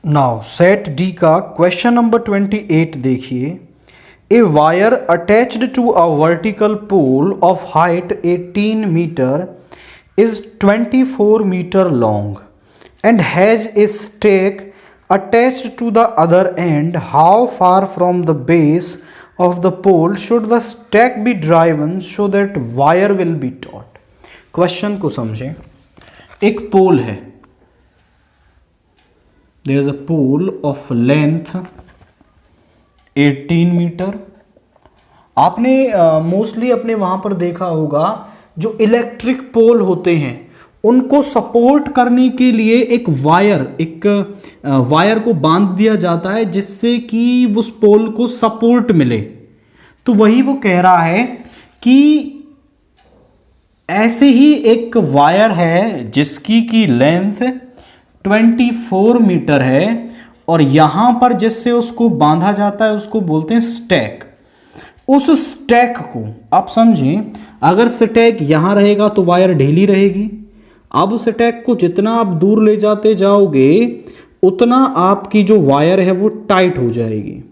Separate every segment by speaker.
Speaker 1: Now set D का question number 28 देखिए। A wire attached to a vertical pole of height 18 metre is 24 meter long and has a stake attached to the other end. How far from the base of the pole should the stake be driven so that wire will be taut? Question को समझें। एक पोल है, there is a pole of length 18 metre. आपने mostly अपने वहां पर देखा होगा जो इलेक्ट्रिक पोल होते हैं उनको सपोर्ट करने के लिए एक वायर को बांध दिया जाता है जिससे कि उस पोल को सपोर्ट मिले। तो वही वो कह रहा है कि ऐसे ही एक वायर है जिसकी की लेंथ 24 मीटर है और यहां पर जिससे उसको बांधा जाता है उसको बोलते हैं स्टैक। उस स्टैक को आप समझें, अगर स्टैक यहां रहेगा तो वायर ढीली रहेगी। अब स्टैक को जितना आप दूर ले जाते जाओगे उतना आपकी जो वायर है वो टाइट हो जाएगी।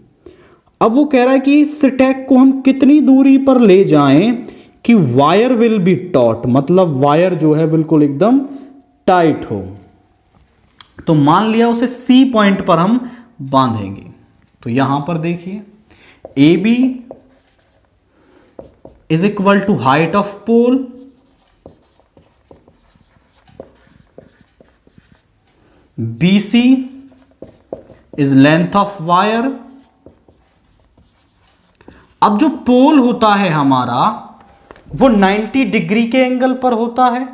Speaker 1: अब वो कह रहा है कि स्टैक को हम कितनी दूरी पर ले जाएं कि वायर विल बी टॉट, मतलब वायर जो है बिल्कुल एकदम टाइट हो। तो मान लिया उसे सी पॉइंट पर हम बांधेंगे। तो यहां पर देखिए A B is equal to height of pole BC is length of wire। अब जो पोल होता है हमारा वो 90 डिग्री के एंगल पर होता है।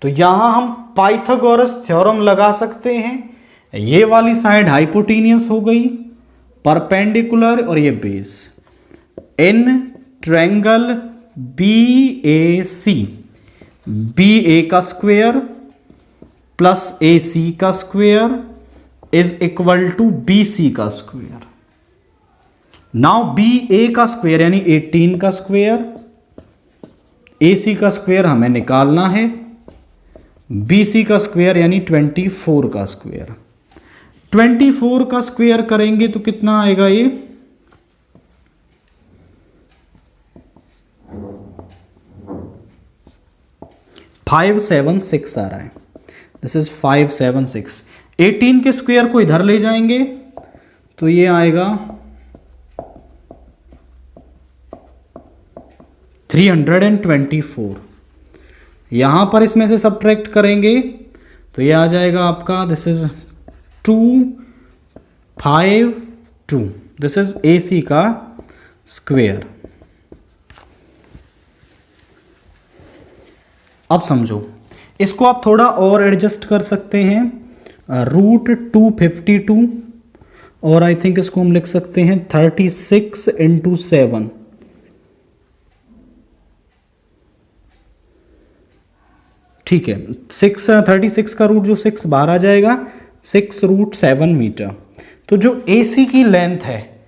Speaker 1: तो यहां हम पाइथागोरस थ्योरम लगा सकते हैं। ये वाली साइड हाइपोटेनियस हो गई, परपेंडिकुलर, और ये base. In triangle BAC, BA का स्क्वायर प्लस AC का square is equal to BC का स्क्वायर। नाउ BA का स्क्वायर यानी 18 का स्क्वायर, AC का स्क्वायर हमें निकालना है, BC का स्क्वायर यानी 24 का स्क्वायर। 24 का स्क्वायर करेंगे तो कितना आएगा, ये 576 आ रहा है। This is 576। 18 के स्क्वायर को इधर ले जाएंगे तो ये आएगा 324। यहां पर इसमें से सब्ट्रैक्ट करेंगे तो ये आ जाएगा आपका, this is 252। This is AC का स्क्वायर। अब समझो, इसको आप थोड़ा और एडजस्ट कर सकते हैं, √252, और आई थिंक इसको हम लिख सकते हैं 36 × 7। ठीक है, 36 का रूट जो 6 बाहर आ जाएगा, 6√7 मीटर। तो जो AC की लेंथ है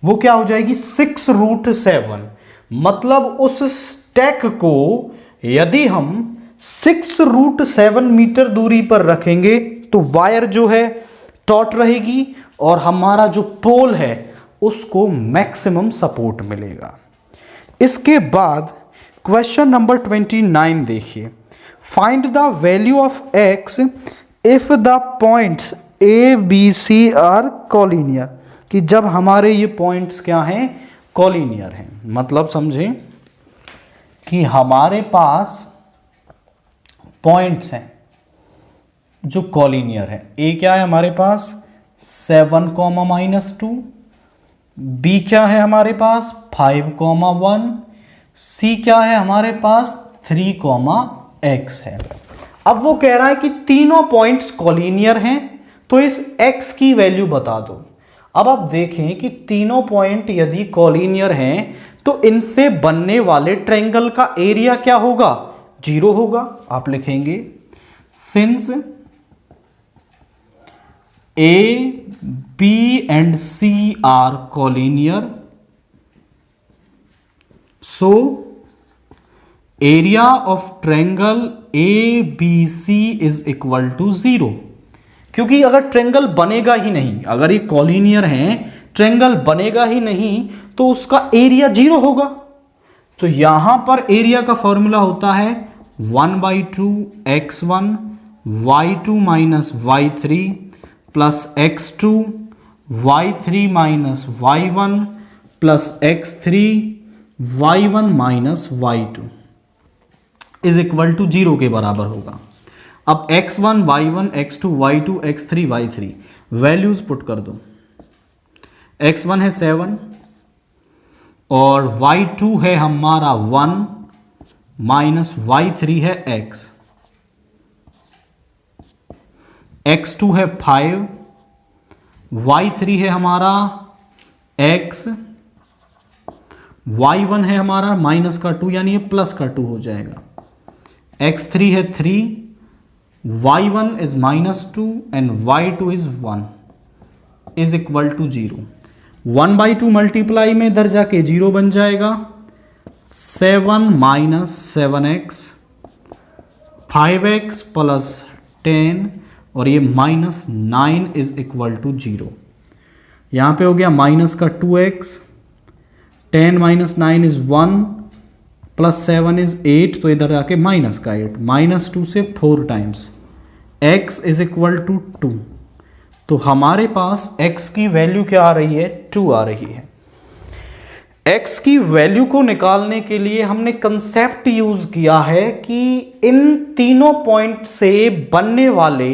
Speaker 1: वो क्या हो जाएगी, 6√7। मतलब उस स्टैक को यदि हम 6√7 मीटर दूरी पर रखेंगे तो वायर जो है टॉट रहेगी और हमारा जो पोल है उसको मैक्सिमम सपोर्ट मिलेगा। इसके बाद क्वेश्चन नंबर 29 देखिए। Find the value of x if the points A B C are collinear, कि जब हमारे ये पॉइंट्स क्या हैं, कॉलिनियर हैं। मतलब समझें कि हमारे पास पॉइंट्स हैं जो कॉलिनियर है। ए क्या है हमारे पास 7, -2, बी क्या है हमारे पास 5, 1, सी क्या है हमारे पास 3, x है। अब वो कह रहा है कि तीनों पॉइंट्स कॉलिनियर हैं तो इस x की वैल्यू बता दो। अब आप देखें कि तीनों पॉइंट यदि कॉलिनियर हैं तो इनसे बनने वाले ट्रायंगल का एरिया क्या होगा, 0 होगा। आप लिखेंगे since A, B and C are collinear, so area of triangle ABC is equal to 0। क्योंकि अगर ट्रेंगल बनेगा ही नहीं, अगर ये कॉलिनियर है, ट्रेंगल बनेगा ही नहीं तो उसका एरिया 0 होगा। तो यहां पर एरिया का फॉर्मूला होता है 1/2 x1 y2 minus y3 plus x2 y3 minus y1 plus x3 y1 minus y2 is equal to 0 के बराबर होगा। अब x1 y1 x2 y2 x3 y3 values put कर दो। x1 है 7 और y2 है हमारा 1 माइनस y3 है x, x2 है 5, y3 है हमारा x, y1 है हमारा माइनस का 2 यानी ये प्लस का 2 हो जाएगा, x3 है 3, y1 is -2 and y2 is 1 is equal to 0। 1/2 multiply में इधर जाके 0 बन जाएगा। 7 माइनस 7x 5x प्लस 10 और ये -9 इज इक्वल टू 0। यहां पे हो गया माइनस का 2x, 10 minus 9 is 1 plus 7 is 8, तो इधर आके माइनस का 8, -2 से 4 times x is equal to 2। तो हमारे पास x की वैल्यू क्या आ रही है, 2 आ रही है। x की वैल्यू को निकालने के लिए हमने कंसेप्ट यूज किया है कि इन तीनों पॉइंट से बनने वाले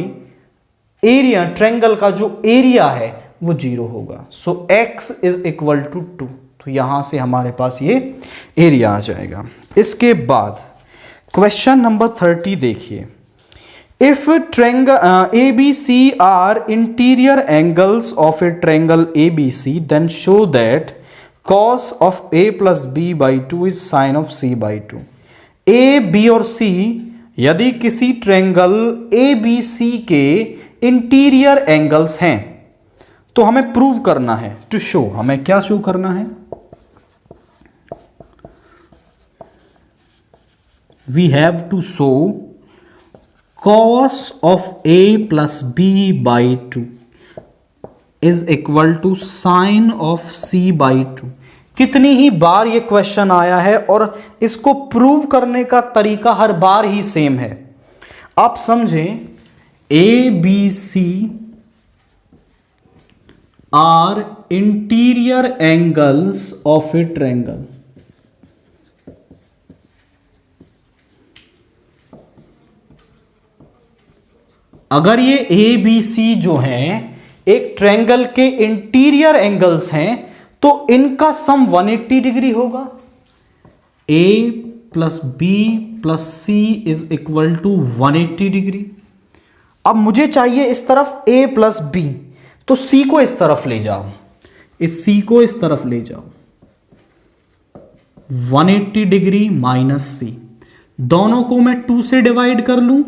Speaker 1: एरिया, ट्रायंगल का जो एरिया है वो 0 होगा। सो x इज इक्वल टू 2, तो यहां से हमारे पास ये एरिया आ जाएगा। इसके बाद क्वेश्चन नंबर 30 देखिए। If triangle ABC are interior angles of a triangle ABC, then show that cos of A plus B by 2 is sin of C by 2। A, B और C यदि किसी ट्रायंगल ABC के interior angles हैं तो हमें prove करना है, to show, हमें क्या शो करना है, we have to show cos of A plus B by 2 is equal to sin of C by 2। कितनी ही बार ये क्वेश्चन आया है और इसको प्रूव करने का तरीका हर बार ही सेम है। आप समझें, ABC are interior angles of a triangle। अगर ये ए बी सी जो हैं एक ट्रायंगल के इंटीरियर एंगल्स हैं तो इनका सम 180 डिग्री होगा। A plus B plus C is equal to 180 degree. अब मुझे चाहिए इस तरफ ए प्लस बी, तो सी को इस तरफ ले जाओ, इस सी को इस तरफ ले जाओ, 180 डिग्री माइनस सी, दोनों को मैं 2 से डिवाइड कर लूं,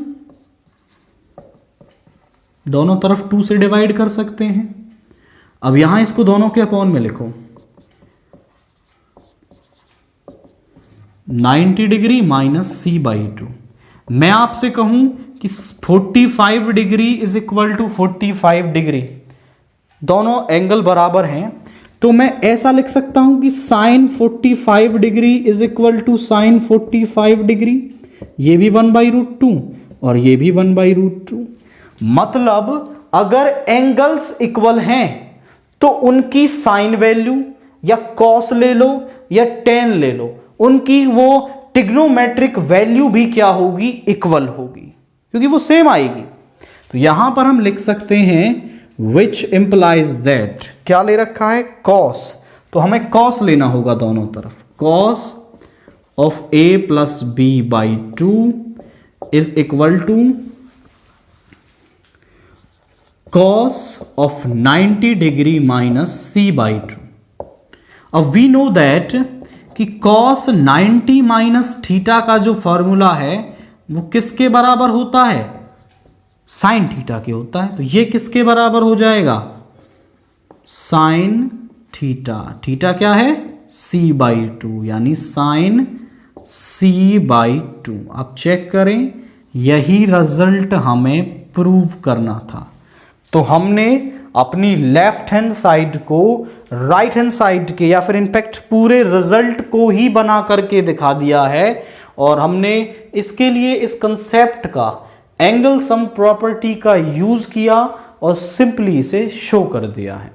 Speaker 1: दोनों तरफ 2 से डिवाइड कर सकते हैं। अब यहां इसको दोनों के अपॉन में लिखो, 90 डिग्री माइनस सी बाई 2। मैं आपसे कहूं कि 45 degree is equal to 45 degree, दोनों एंगल बराबर हैं, तो मैं ऐसा लिख सकता हूं कि sine 45 degree is equal to sine 45 degree. ये भी 1/√2 और ये भी 1/√2। मतलब अगर एंगल्स इक्वल हैं तो उनकी साइन वैल्यू या कॉस ले लो या टेन ले लो, उनकी वो ट्रिग्नोमेट्रिक वैल्यू भी क्या होगी, इक्वल होगी, क्योंकि वो सेम आएगी। तो यहां पर हम लिख सकते हैं विच इंप्लाइज दैट, क्या ले रखा है, कॉस, तो हमें कॉस लेना होगा दोनों तरफ। Cos of A plus B by 2 is equal to cos of 90 degree minus C by 2। अब वी नो दैट कि cos 90 माइनस थीटा का जो फॉर्मूला है वो किसके बराबर होता है, साइन थीटा के होता है। तो ये किसके बराबर हो जाएगा, साइन थीटा, थीटा क्या है, सी बाई 2, यानी साइन सी बाई 2। आप चेक करें, यही रिजल्ट हमें प्रूव करना था। तो हमने अपनी लेफ्ट हैंड साइड को राइट हैंड साइड के, या फिर इनफैक्ट पूरे रिजल्ट को ही बना करके दिखा दिया है, और हमने इसके लिए इस कंसेप्ट का एंगल सम प्रॉपर्टी का यूज किया और सिंपली इसे शो कर दिया है।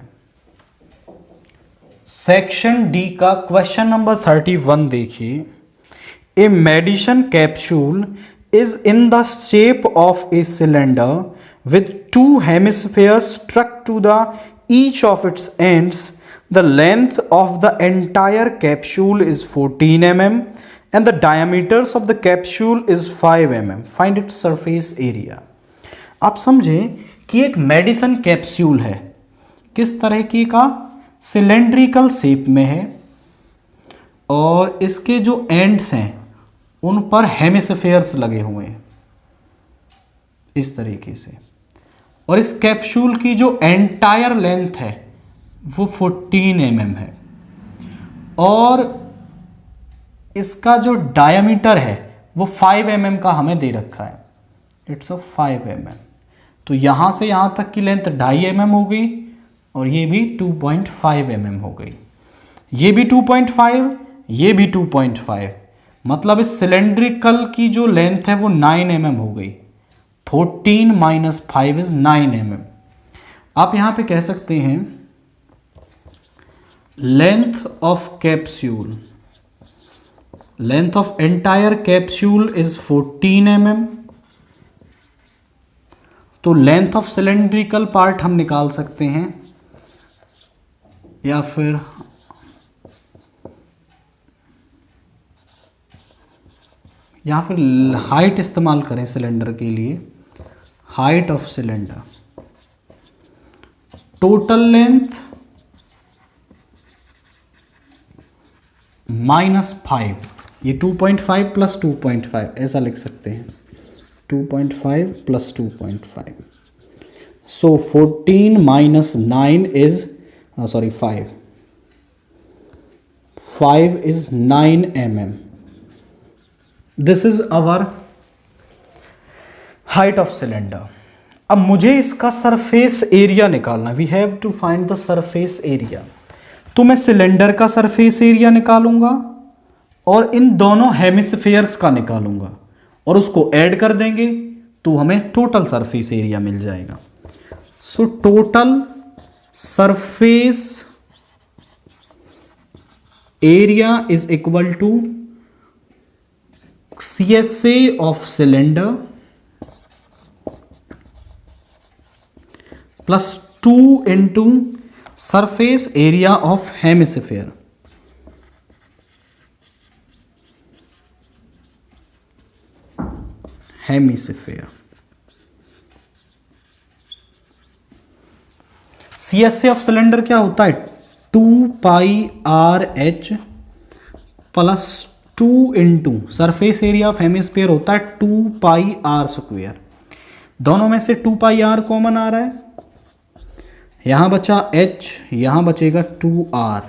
Speaker 1: सेक्शन डी का क्वेश्चन नंबर 31 देखिए। A medicine capsule is in the shape of a cylinder with two hemispheres struck to the each of its ends. The length of the entire capsule is 14 mm and the diameters of the capsule is 5 mm. Find its surface area. आप समझें कि एक medicine capsule है, किस तरह की का, cylindrical shape में है, और इसके जो एंड्स हैं उन पर हेमिस्फेयर्स लगे हुए हैं इस तरीके से, और इस कैप्सूल की जो एंटायर लेंथ है वो 14 mm है, और इसका जो डायमीटर है वो 5 mm का हमें दे रखा है, इट्स अ 5 mm। तो यहां से यहां तक की लेंथ 2.5 mm हो गई, और ये भी 2.5 mm हो गई, ये भी 2.5, ये भी 2.5, मतलब इस सिलेंड्रिकल की जो लेंथ है वो 9 mm हो गई। 14 माइनस 5 इज 9 mm। आप यहां पे कह सकते हैं length of capsule, length of entire capsule is 14 mm। तो लेंथ ऑफ सिलेंड्रिकल पार्ट हम निकाल सकते हैं, या फिर यहां फिर हाइट इस्तेमाल करें सिलेंडर के लिए, height of cylinder, total length -5, ये 2.5 प्लस 2.5 ऐसा लिख सकते हैं, 2.5 plus 2.5, so 14 minus 9 is 5 is 9 mm। This is our height of cylinder. अब मुझे इसका सरफेस एरिया निकालना, we have to find the surface area. तो मैं सिलेंडर का सरफेस एरिया निकालूंगा और इन दोनों हेमिस्फेयर्स का निकालूंगा, और उसको ऐड कर देंगे तो हमें टोटल सरफेस एरिया मिल जाएगा। So total surface area is equal to CSA of cylinder plus 2 into surface area of hemisphere। Hemisphere CSA of cylinder क्या होता है, 2πRH plus 2 into surface area of hemisphere होता है 2πr²। दोनों में से 2πr कॉमन आ रहा है, यहां बचा h, यहां बचेगा 2r।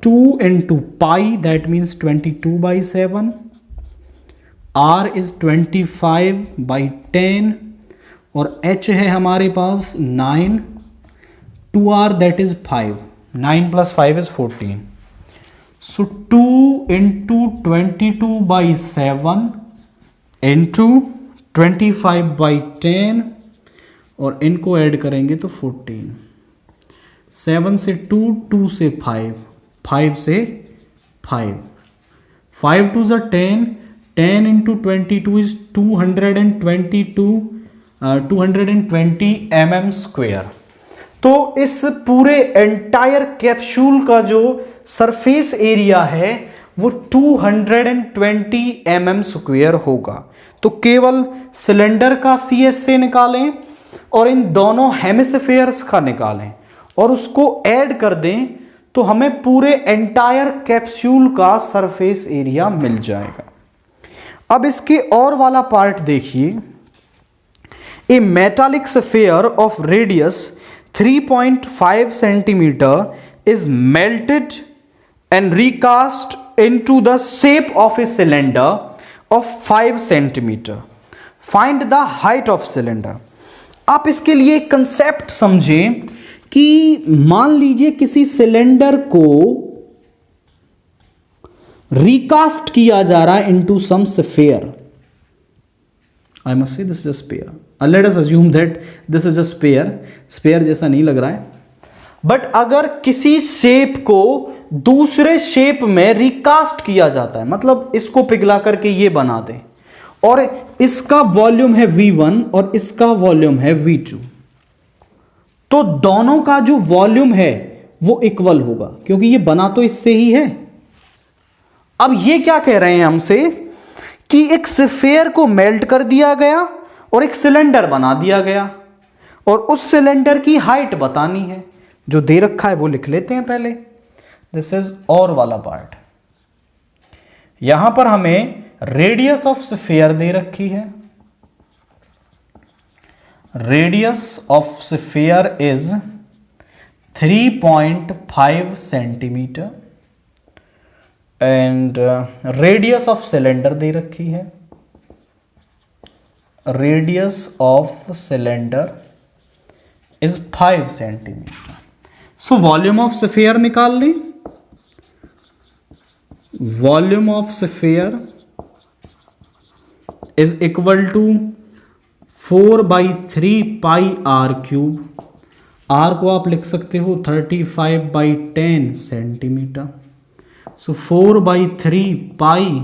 Speaker 1: 2 into pi that means 22/7, r is 25/10, और h है हमारे पास 9, 2r that is 5, 9 plus 5 is 14। So 2 into 22/7 into 25/10, और इनको ऐड करेंगे तो 14। 7 से 2, 2 से 5, 5 से 5, 5 2 ज़ा 10, 10 into 22 is 220 mm²। तो इस पूरे एंटायर कैप्सूल का जो सरफेस एरिया है वो 220 mm² होगा। तो केवल सिलेंडर का CSA निकालें और इन दोनों हेमिस्फेयर्स का निकालें और उसको ऐड कर दें तो हमें पूरे एंटायर कैप्सूल का सरफेस एरिया मिल जाएगा। अब इसके और वाला पार्ट देखिए। A metallic sphere of radius 3.5 centimeter is melted and recast into the shape of a cylinder of 5 centimeter. Find the height of cylinder. आप इसके लिए एक कंसेप्ट समझें कि मान लीजिए किसी सिलेंडर को रिकास्ट किया जा रहा है into some sphere. I must say this is a sphere. Let us assume that this is a sphere. Sphere जैसा नहीं लग रहा है, बट अगर किसी शेप को दूसरे शेप में रिकास्ट किया जाता है, मतलब इसको पिघला करके ये बना दें, और इसका वॉल्यूम है V1 और इसका वॉल्यूम है V2, तो दोनों का जो वॉल्यूम है वो इक्वल होगा, क्योंकि ये बना तो इससे ही है. अब ये क्या कह रहे हैं हमसे कि एक स्फीयर को मेल्ट कर दिया गया और एक सिलेंडर बना दिया गया, और उस सिलेंडर की हाइट बतानी है. जो दे रखा है वो लिख लेते हैं पहले. दिस इज और वाला पार्ट. यहां पर हमें रेडियस ऑफ स्फीयर दे रखी है. Radius of sphere is 3.5 centimetre and radius of cylinder दे रखी है. Radius of cylinder is 5 centimetre. So volume of sphere निकाल लें. Volume of sphere is equal to 4/3 pi r cube. R को आप लिख सकते हो 35/10 सेंटीमीटर. सो 4/3 पाई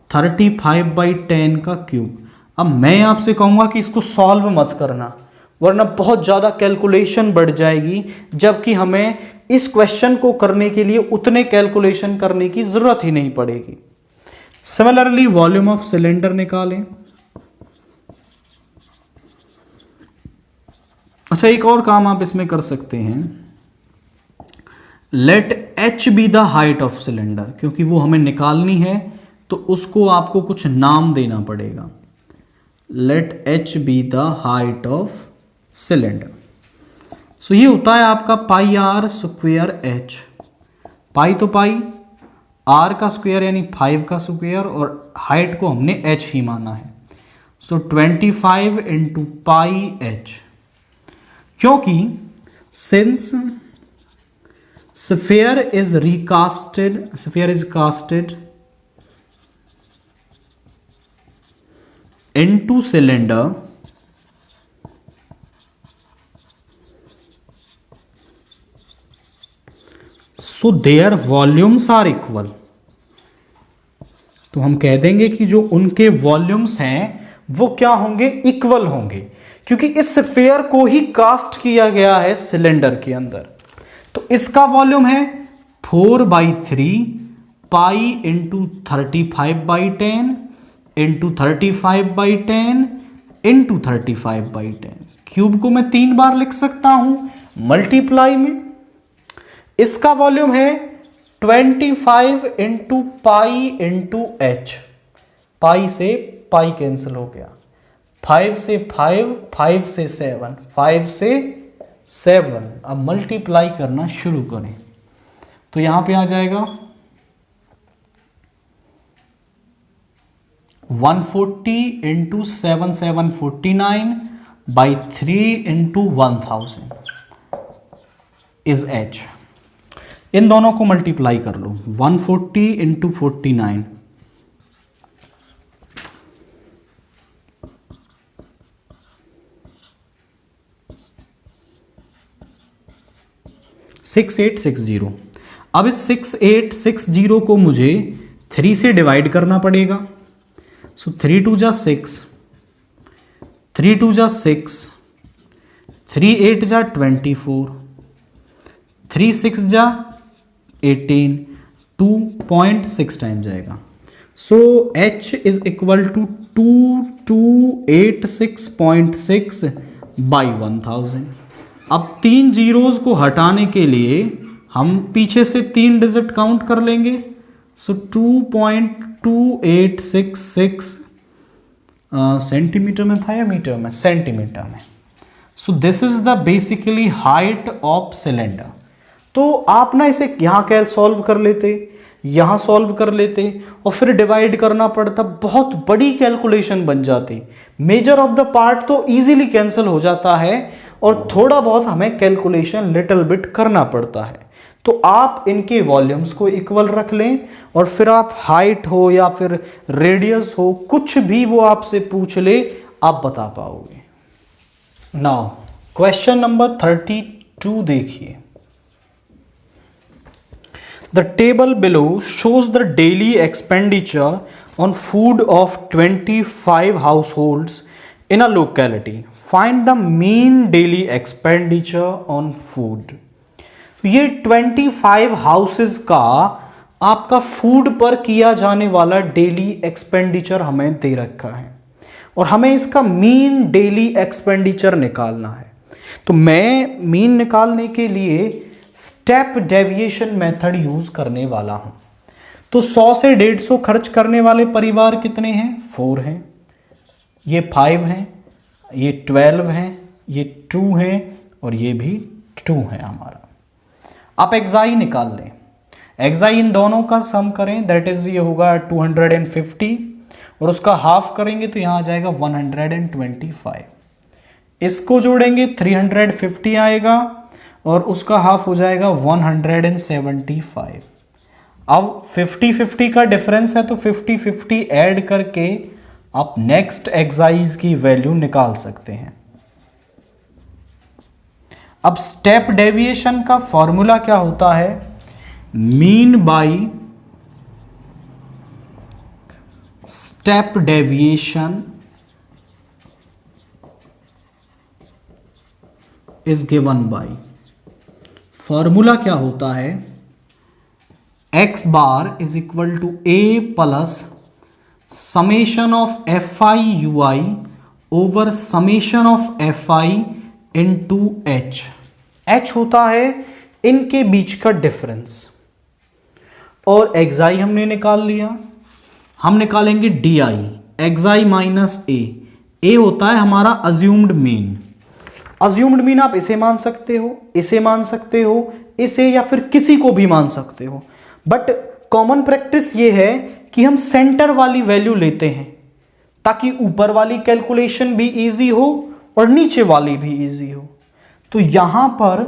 Speaker 1: 35/10 का क्यूब. अब मैं आपसे कहूंगा कि इसको सॉल्व मत करना, वरना बहुत ज़्यादा कैलकुलेशन बढ़ जाएगी, जबकि हमें इस क्वेश्चन को करने के लिए उतने कैलकुलेशन करने की ज़रूरत ही नहीं पड़ेगी. सिमिलरली वॉल्यूम ऑफ सिलेंडर निकालें. अच्छा, एक और काम आप इसमें कर सकते हैं. Let h be the height of cylinder, क्योंकि वो हमें निकालनी है तो उसको आपको कुछ नाम देना पड़ेगा. Let h be the height of cylinder. So ये होता है आपका pi r square h. Pi तो पाई, आर का स्क्वायर यानी 5 का स्क्वायर, और हाइट को हमने h ही माना है. सो 25 इंटू पाई एच, क्योंकि since sphere is recasted, sphere is casted into cylinder, so their volumes are equal. तो हम कह देंगे कि जो उनके वॉल्यूम्स हैं वो क्या होंगे, इक्वल होंगे, क्योंकि इस स्फीयर को ही कास्ट किया गया है सिलेंडर के अंदर. तो इसका वॉल्यूम है 4/3 pi into 35/10 into 35/10 into 35/10. Cube को मैं 3 बार लिख सकता हूं मल्टीप्लाई में. इसका वॉल्यूम है 25 इंटू पाई इंटू एच. पाई से पाई कैंसिल हो गया, 5 से 5, 5 से 7, 5 से 7. अब मल्टीप्लाई करना शुरू करें तो यहां पे आ जाएगा 140 इंटू 7/3 इंटू 1000 इज एच. इन दोनों को मल्टीप्लाई कर लो. 140 इंटू 49, 6860. अब इस 6860 को मुझे 3 से डिवाइड करना पड़ेगा. सो 3 2 जा 6, 3 2 जा 6, 3 8 जा 24, 3 6 जा 18, 2.6 टाइम जाएगा. So h is equal to 2286.6 by 1000. अब 3 जीरोज को हटाने के लिए हम पीछे से 3 डिजिट काउंट कर लेंगे. सो 2.2866 सेंटीमीटर में था या मीटर में, सेंटीमीटर में. So this is the basically height of cylinder. तो आप ना इसे यहाँ क्या सॉल्व कर लेते, यहाँ सॉल्व कर लेते और फिर डिवाइड करना पड़ता, बहुत बड़ी कैलकुलेशन बन जाती। मेजर ऑफ द पार्ट तो इजीली कैंसिल हो जाता है और थोड़ा बहुत हमें कैलकुलेशन लिटिल बिट करना पड़ता है। तो आप इनके वॉल्यूम्स को इक्वल रख लें और फिर आप हाइट हो या फिर रेडियस हो, कुछ भी वो आपसे पूछ ले, आप बता पाओगे। नाउ क्वेश्चन नंबर 32 देखिए। The table below shows the daily expenditure on food of 25 households in a locality. Find the mean daily expenditure on food. ये 25 हाउसेस का आपका फूड पर किया जाने वाला डेली एक्सपेंडिचर हमें दे रखा है और हमें इसका मीन डेली एक्सपेंडिचर निकालना है। तो मैं मीन निकालने के लिए स्टेप डेविएशन मेथड यूज करने वाला हूं। तो 100 से 150 खर्च करने वाले परिवार कितने हैं? 4 हैं, ये 5 हैं, ये 12 हैं, ये 2 हैं और ये भी 2 है हमारा। आप एक्साई निकाल लें। एक्साई इन दोनों का सम करें, दैट इज ये होगा 250 और उसका हाफ करेंगे तो यहां आ जाएगा 125। इसको जोड़ेंगे 350 आएगा और उसका हाफ हो जाएगा 175। अब 50-50 का डिफरेंस है तो 50-50 ऐड करके आप नेक्स्ट एक्साइज की वैल्यू निकाल सकते हैं। अब स्टेप डेविएशन का फॉर्मूला क्या होता है? Mean by step deviation is given by, formula क्या होता है? x bar is equal to a plus summation of fi ui over summation of fi into h। h होता है इनके बीच का डिफरेंस और एक्साई हमने निकाल लिया। हम निकालेंगे डी आई, एक्साई माइनस ए होता है हमारा अज्यूम्ड मीन। अज्यूम्ड मीन आप इसे मान सकते हो, इसे मान सकते हो, इसे या फिर किसी को भी मान सकते हो, बट कॉमन प्रैक्टिस ये है कि हम सेंटर वाली वैल्यू लेते हैं ताकि ऊपर वाली कैलकुलेशन भी इजी हो और नीचे वाली भी इजी हो। तो यहां पर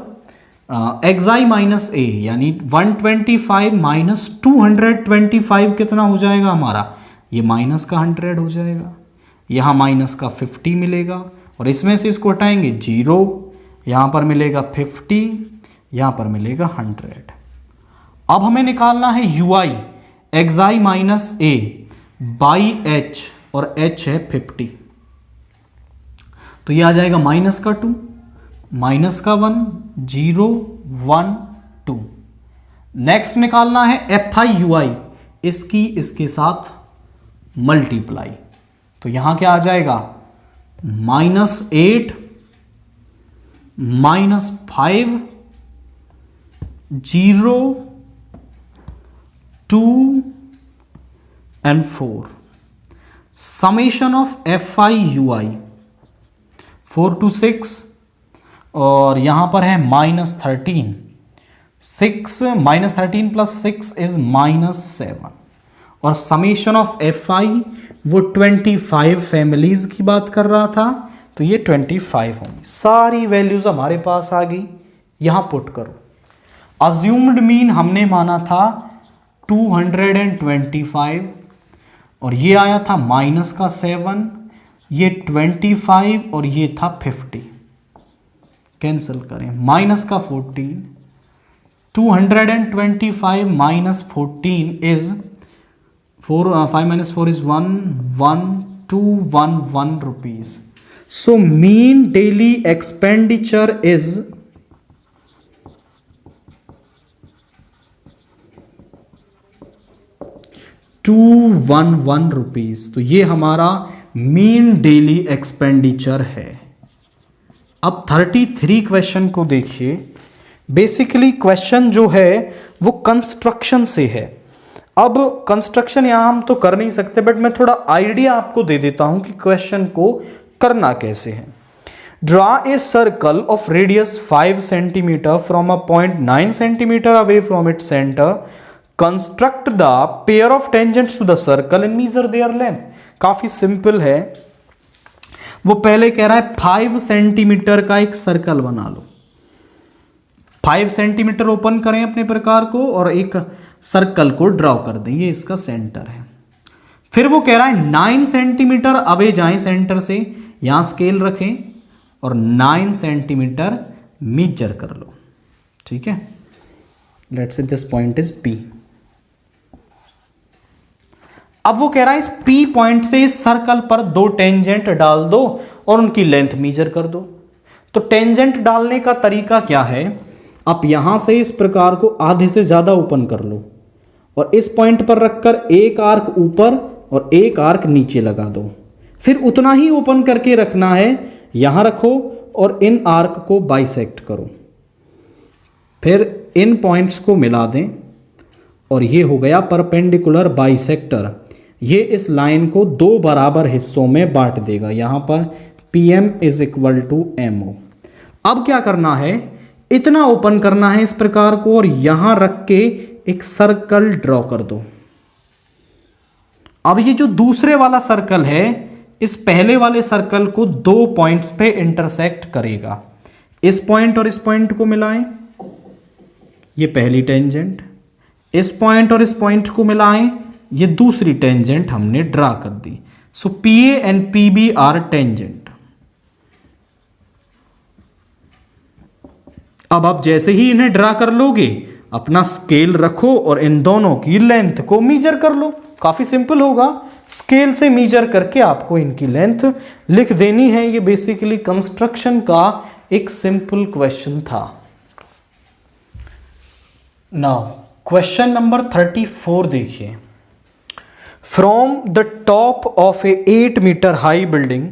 Speaker 1: एक्साई माइनस ए यानी 125 माइनस 225 कितना हो जाएगा हमारा? ये माइनस का 100 हो जाएगा, यहां माइनस का 50 मिलेगा और इसमें से इसको हटाएंगे 0, यहां पर मिलेगा 50, यहां पर मिलेगा 100। अब हमें निकालना है ui, एक्साई minus A by H और h है 50। तो ये आ जाएगा माइनस का 2, माइनस का 1, 0, 1, 2। नेक्स्ट निकालना है fi ui, इसकी इसके साथ मल्टीप्लाई। तो यहां क्या आ जाएगा? -8 -5 0 2 and 4 summation of fi ui 4 to 6 और यहां पर है -13, 6 -13 प्लस 6 इज -7 और समेशन ऑफ fi वो 25 फैमिलीज की बात कर रहा था तो ये 25 होंगी। सारी वैल्यूज हमारे पास आ गई, यहां पुट करो। अज्यूम्ड मीन हमने माना था 225 और ये आया था माइनस का 7, ये 25 और ये था 50। कैंसिल करें, माइनस का 14, 225 minus 14 is 4, 5 minus 4 is 1, 1, 2, 1, 1 rupees. So mean daily expenditure is 211 rupees. तो ये हमारा मीन डेली एक्सपेंडिचर है। अब 33 क्वेश्चन को देखिए। बेसिकली क्वेश्चन जो है वो कंस्ट्रक्शन से है। अब कंस्ट्रक्शन यहां हम तो कर नहीं सकते, बट मैं थोड़ा आइडिया आपको दे देता हूं कि क्वेश्चन को करना कैसे है। Draw a circle of radius 5 centimetre from a point 9 centimetre away from its centre construct the pair of tangents to the circle and measure their length. काफी सिंपल है। वो पहले कह रहा है 5 सेंटीमीटर का एक सर्कल बना लो। 5 सेंटीमीटर ओपन करें अपने प्रकार को और एक सर्कल को ड्रॉ कर दें, ये इसका सेंटर है। फिर वो कह रहा है 9 सेंटीमीटर अवे जाएं सेंटर से, यहां स्केल रखें और 9 सेंटीमीटर मेजर कर लो। ठीक है, let's say this point is P। अब वो कह रहा है इस P पॉइंट से इस सर्कल पर 2 टेंजेंट डाल दो और उनकी लेंथ मेजर कर दो। तो टेंजेंट डालने का तरीका क्या है, आप यहां से इस प्रकार को आधे से ज्यादा ओपन कर लो और इस पॉइंट पर रखकर एक आर्क ऊपर और एक आर्क नीचे लगा दो। फिर उतना ही ओपन करके रखना है, यहां रखो और इन आर्क को बाइसेक्ट करो। फिर इन पॉइंट्स को मिला दें और ये हो गया परपेंडिकुलर बाइसेक्टर। ये इस लाइन को 2 बराबर हिस्सों में बांट देगा। यहां पर PM is equal to MO। अब क्या करना है, इतना ओपन करना है इस प्रकार को और यहां रख के एक सर्कल ड्रॉ कर दो। अब ये जो दूसरे वाला सर्कल है इस पहले वाले सर्कल को 2 पॉइंट्स पे इंटरसेक्ट करेगा। इस पॉइंट और इस पॉइंट को मिलाएं, ये पहली टेंजेंट। इस पॉइंट और इस पॉइंट को मिलाएं, ये दूसरी टेंजेंट हमने ड्रा कर दी। So PA and PB are tangent. अब आप जैसे ही इन्हें ड्रा कर लोगे, अपना स्केल रखो और इन दोनों की लेंथ को मीजर कर लो। काफी सिंपल होगा, स्केल से मीजर करके आपको इनकी लेंथ लिख देनी है। ये बेसिकली कंस्ट्रक्शन का एक सिंपल क्वेश्चन था। नाउ क्वेश्चन नंबर 34 देखिए। From the top of a 8 metre high building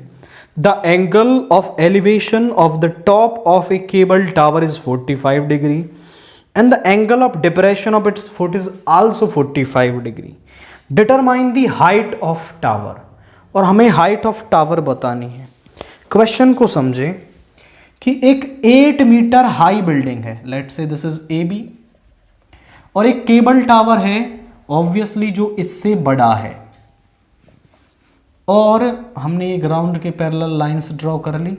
Speaker 1: the angle of elevation of the top of a cable tower is 45 degree and the angle of depression of its foot is also 45 degree. Determine the height of tower. और हमें height of tower बतानी है। Question को समझें कि एक 8 metre high building है, let's say this is AB, और एक केबल टावर है ऑब्वियसली जो इससे बड़ा है, और हमने ये ग्राउंड के पैरेलल लाइंस ड्रॉ कर ली।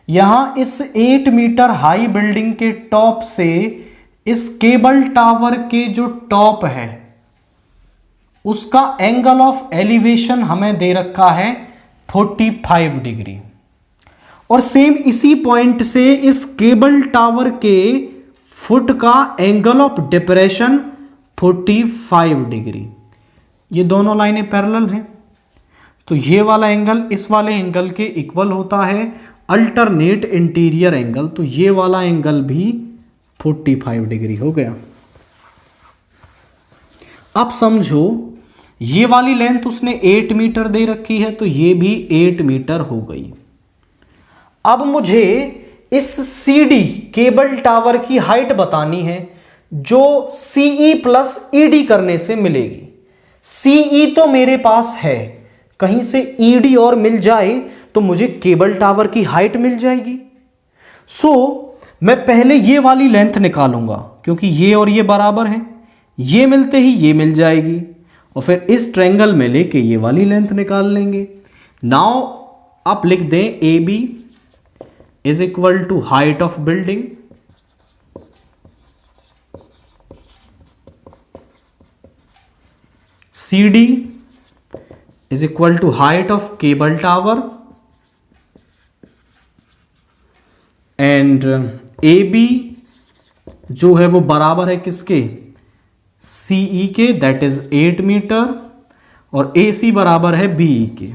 Speaker 1: यहां इस 8 मीटर हाई बिल्डिंग के टॉप से इस केबल टावर के जो टॉप है उसका एंगल ऑफ एलिवेशन हमें दे रखा है 45 डिग्री, और सेम इसी पॉइंट से इस केबल टावर के फुट का एंगल ऑफ डिप्रेशन 45 डिग्री। ये दोनों लाइनें पैरेलल हैं, तो ये वाला एंगल इस वाले एंगल के इक्वल होता है, अल्टरनेट इंटीरियर एंगल। तो ये वाला एंगल भी 45 डिग्री हो गया। अब समझो ये वाली लेंथ उसने 8 मीटर दे रखी है, तो ये भी 8 मीटर हो गई। अब मुझे इस CD केबल टावर की हाइट बतानी है जो CE प्लस ED करने से मिलेगी। CE तो मेरे पास है, कहीं से ED और मिल जाए तो मुझे केबल टावर की हाइट मिल जाएगी। सो मैं पहले ये वाली लेंथ निकालूंगा क्योंकि ये और ये बराबर हैं, ये मिलते ही ये मिल जाएगी, और फिर इस ट्रायंगल में लेके ये वाली लेंथ निकाल लेंगे। नाउ आप लिख दें AB is equal to height of building CD is equal to height of cable tower and AB जो है वो बराबर है किसके, CE के, दैट इज 8 मीटर, और AC बराबर है BE के।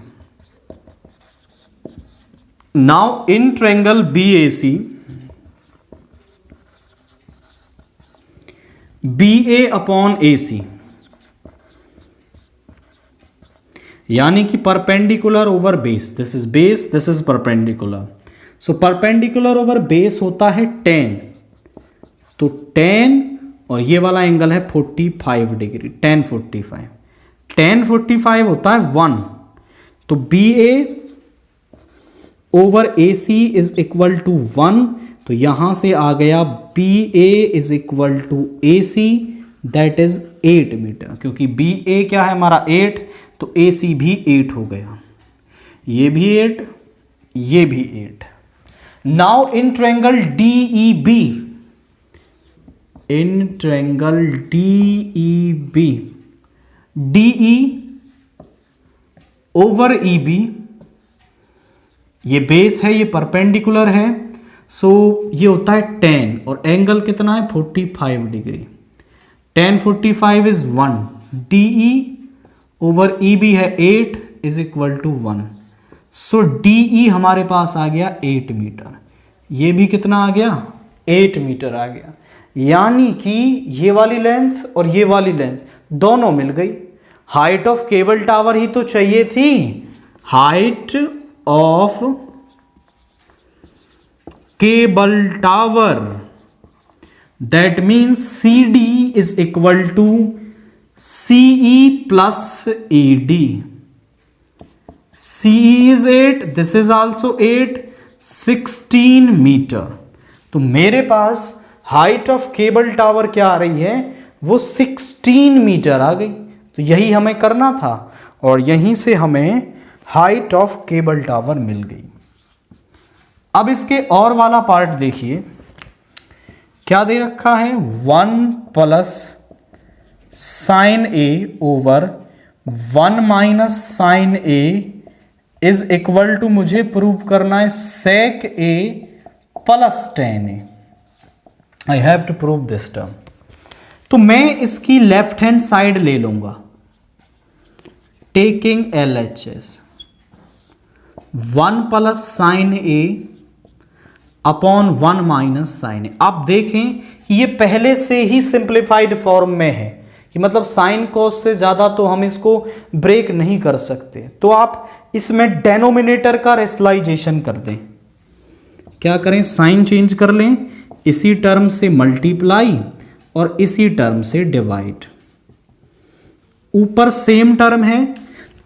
Speaker 1: Now in triangle BAC BA upon AC यानी कि perpendicular over base, this is base, this is perpendicular. So perpendicular over base होता है 10, तो 10 और ये वाला एंगल है 45 डिग्री, 1045, 1045 होता है 1, तो BA over AC is equal to 1, तो यहां से आ गया BA is equal to AC that is 8 metre, क्योंकि बी ए क्या है हमारा 8, तो ए सी भी 8 हो गया, ये भी 8, ये भी 8। Now in triangle D E B, in triangle D E B, D E over E B, ये बेस है, ये परपेंडिकुलर है, सो ये होता है 10 और एंगल कितना है 45 degree. 10 45 is 1, D E over E B है 8 is equal to 1, so D E हमारे पास आ गया 8 मीटर, ये भी कितना आ गया 8 मीटर आ गया, यानी कि ये वाली लेंथ और ये वाली लेंथ दोनों मिल गई। हाइट ऑफ केबल टावर ही तो चाहिए थी, height of cable tower, that means C D is equal to CE plus A D. CE is 8, this is also 8, 16 metre. तो मेरे पास हाइट ऑफ केबल टावर क्या आ रही है, वो 16 मीटर आ गई। तो यही हमें करना था और यहीं से हमें हाइट ऑफ केबल टावर मिल गई। अब इसके और वाला पार्ट देखिए, क्या दे रखा है 1 plus sine A over 1 minus sine A is equal to, मुझे प्रूव करना है sec A plus tan A. I have to prove this term. तो मैं इसकी लेफ्ट हैंड साइड ले लूंगा, taking LHS 1 plus sine A upon 1 minus sine A. आप देखें कि ये पहले से ही सिंप्लीफाइड फॉर्म में है, कि मतलब साइन कॉस से ज्यादा तो हम इसको ब्रेक नहीं कर सकते, तो आप इसमें डेनोमिनेटर का रेशनलाइजेशन कर दें। क्या करें, साइन चेंज कर लें, इसी टर्म से मल्टीप्लाई और इसी टर्म से डिवाइड। ऊपर सेम टर्म है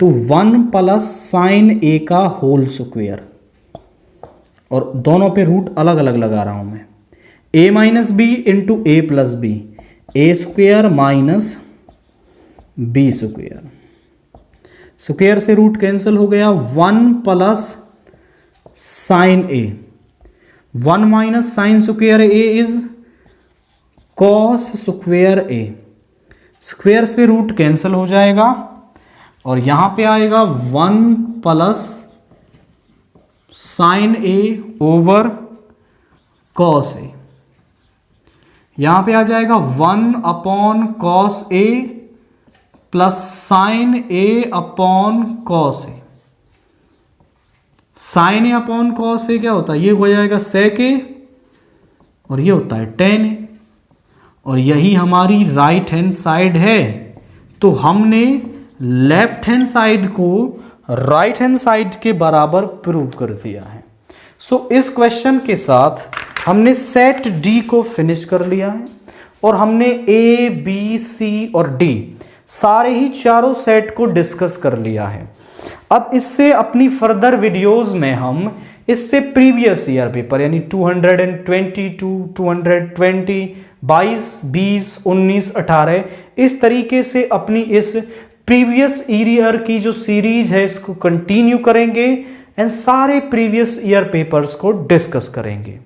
Speaker 1: तो 1 प्लस साइन ए का होल स्क्वायर, और दोनों पे रूट अलग अलग लगा रहा हूं मैं, a minus b into a plus b, a square minus b square, square से रूट कैंसिल हो गया, 1 plus sine a, 1 minus sine square a is cos square a, square से रूट कैंसिल हो जाएगा और यहां पे आएगा 1 plus sine A over cos a, यहां पे आ जाएगा 1 upon cos a plus sine A upon cos a. Sine A upon cos ए क्या होता है, ये हो जाएगा सेक ए और ये होता है टेन ए, और यही हमारी राइट हैंड साइड है। तो हमने लेफ्ट हैंड साइड को राइट हैंड साइड के बराबर प्रूव कर दिया है। सो इस क्वेश्चन के साथ हमने सेट डी को फिनिश कर लिया है और हमने ए बी सी और डी सारे ही चारों सेट को डिस्कस कर लिया है। अब इससे अपनी फर्दर वीडियोस में हम इससे प्रीवियस ईयर पेपर यानी 222, 220, 22, 20, 19, 18 इस तरीके से अपनी इस प्रीवियस ईयर की जो सीरीज है इसको कंटिन्यू करेंगे एंड सारे प्रीवियस ईयर पेपर्स को डिस्कस करेंगे।